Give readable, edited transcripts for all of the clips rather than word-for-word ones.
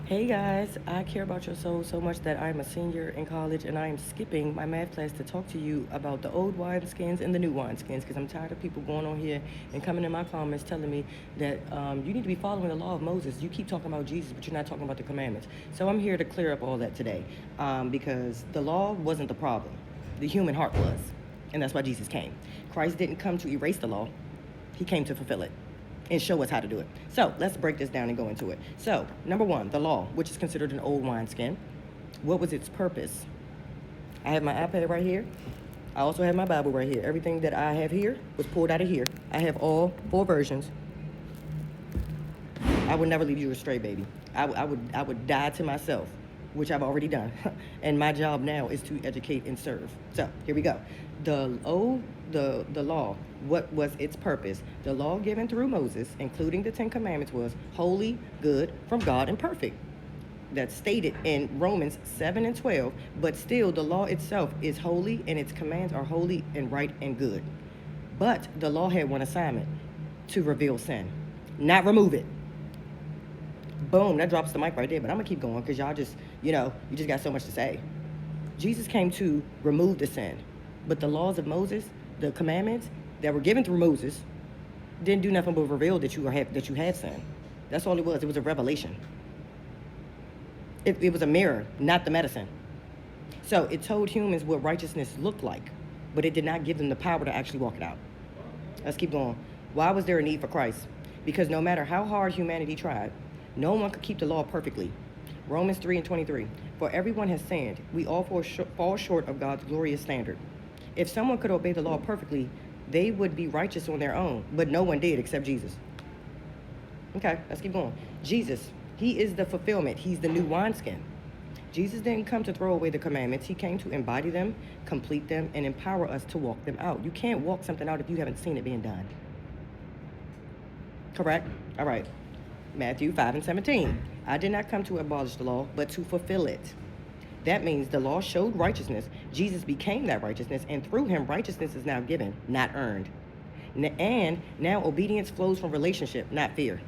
Hey guys, I care about your soul so much that I'm a senior in college and I am skipping my math class to talk to you about the old wineskins and the new wineskins because I'm tired of people going on here and coming in my comments telling me that you need to be following the law of Moses. You keep talking about Jesus, but you're not talking about the commandments. So I'm here to clear up all that today because the law wasn't the problem. The human heart was. And that's why Jesus came. Christ didn't come to erase the law. He came to fulfill it and show us how to do it. So let's break this down and go into it. So, number one, the law, which is considered an old wineskin. What was its purpose? I have my iPad right here. I also have my Bible right here. Everything that I have here was pulled out of here. I have all four versions. I would never leave you astray, baby. I would die to myself, which I've already done. And my job now is to educate and serve. So here we go. The law, what was its purpose? The law given through Moses, including the Ten Commandments, was holy, good, from God, and perfect. That's stated in Romans 7 and 12, but still the law itself is holy and its commands are holy and right and good. But the law had one assignment: to reveal sin, not remove it. Boom, that drops the mic right there, but I'm gonna keep going because y'all just, you just got so much to say. Jesus came to remove the sin, but the laws of Moses, the commandments that were given through Moses, didn't do nothing but reveal that you had sin. That's all it was. It was a revelation. It was a mirror, not the medicine. So it told humans what righteousness looked like, but it did not give them the power to actually walk it out. Let's keep going. Why was there a need for Christ? Because no matter how hard humanity tried, no one could keep the law perfectly. Romans 3 and 23. For everyone has sinned. We all fall short of God's glorious standard. If someone could obey the law perfectly, they would be righteous on their own, but no one did except Jesus. Okay, let's keep going. Jesus, he is the fulfillment. He's the new wineskin. Jesus didn't come to throw away the commandments. He came to embody them, complete them, and empower us to walk them out. You can't walk something out if you haven't seen it being done. Correct? All right. Matthew 5 and 17. I did not come to abolish the law, but to fulfill it. That means the law showed righteousness. Jesus became that righteousness, and through him, righteousness is now given, not earned. And now obedience flows from relationship, not fear.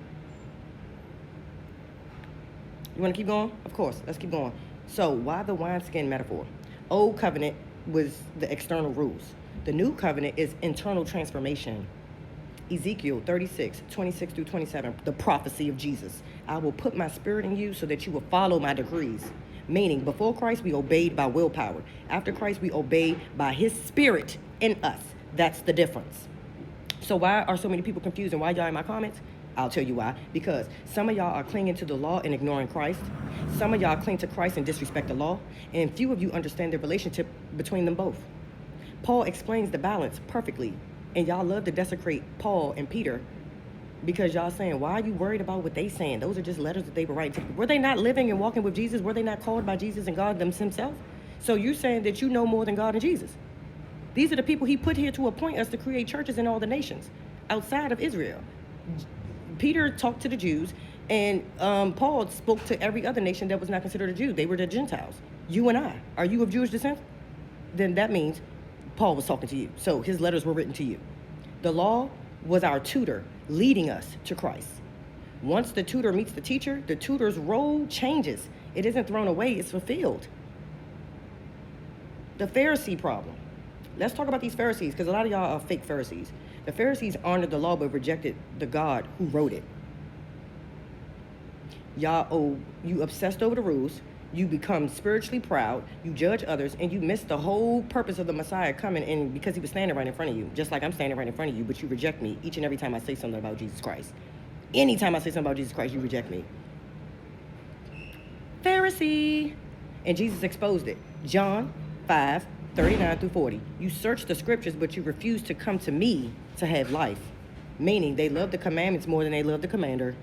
You want to keep going? Of course. Let's keep going. So why the wineskin metaphor? Old covenant was the external rules. The new covenant is internal transformation. Ezekiel 36, 26 through 27, the prophecy of Jesus. I will put my spirit in you so that you will follow my decrees. Meaning, before Christ, we obeyed by willpower. After Christ, we obey by his spirit in us. That's the difference. So why are so many people confused and why y'all in my comments? I'll tell you why. Because some of y'all are clinging to the law and ignoring Christ. Some of y'all cling to Christ and disrespect the law. And few of you understand the relationship between them both. Paul explains the balance perfectly. And y'all love to desecrate Paul and Peter because y'all saying, why are you worried about what they saying? Those are just letters that they were writing. Were they not living and walking with Jesus? Were they not called by Jesus and God himself? So you're saying that you know more than God and Jesus. These are the people he put here to appoint us to create churches in all the nations outside of Israel. Peter talked to the Jews, and Paul spoke to every other nation that was not considered a Jew. They were the Gentiles. You and I. Are you of Jewish descent? Then that means Paul was talking to you. So his letters were written to you. The law was our tutor leading us to Christ. Once the tutor meets the teacher, the tutor's role changes. It isn't thrown away, it's fulfilled. The Pharisee problem. Let's talk about these Pharisees because a lot of y'all are fake Pharisees. The Pharisees honored the law but rejected the God who wrote it. You obsessed over the rules. You become spiritually proud, you judge others, and you miss the whole purpose of the Messiah coming in because he was standing right in front of you, just like I'm standing right in front of you, but you reject me each and every time I say something about Jesus Christ. Anytime I say something about Jesus Christ, you reject me. Pharisee. And Jesus exposed it. John 5, 39 through 40. You search the scriptures, but you refuse to come to me to have life. Meaning they love the commandments more than they love the commander.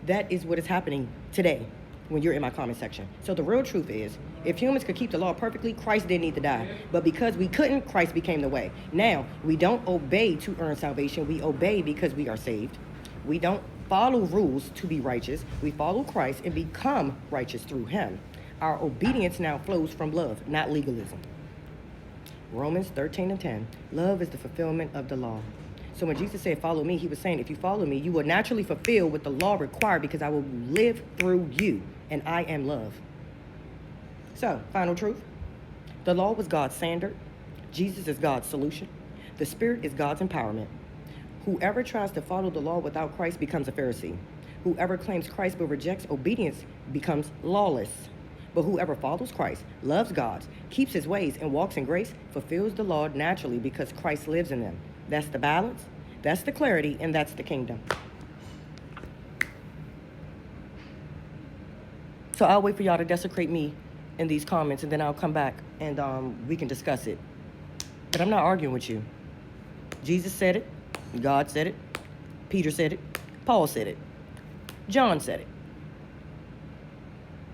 That is what is happening today when you're in my comment section. So the real truth is, if humans could keep the law perfectly, Christ didn't need to die. But because we couldn't, Christ became the way. Now, we don't obey to earn salvation. We obey because we are saved. We don't follow rules to be righteous. We follow Christ and become righteous through him. Our obedience now flows from love, not legalism. Romans 13 and 10. Love is the fulfillment of the law. So when Jesus said, follow me, he was saying, if you follow me, you will naturally fulfill what the law required because I will live through you, and I am love. So, final truth. The law was God's standard. Jesus is God's solution. The Spirit is God's empowerment. Whoever tries to follow the law without Christ becomes a Pharisee. Whoever claims Christ but rejects obedience becomes lawless. But whoever follows Christ, loves God, keeps his ways, and walks in grace, fulfills the law naturally because Christ lives in them. That's the balance, that's the clarity, and that's the kingdom. So I'll wait for y'all to desecrate me in these comments, and then I'll come back and we can discuss it. But I'm not arguing with you. Jesus said it. God said it. Peter said it. Paul said it. John said it.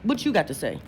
What you got to say?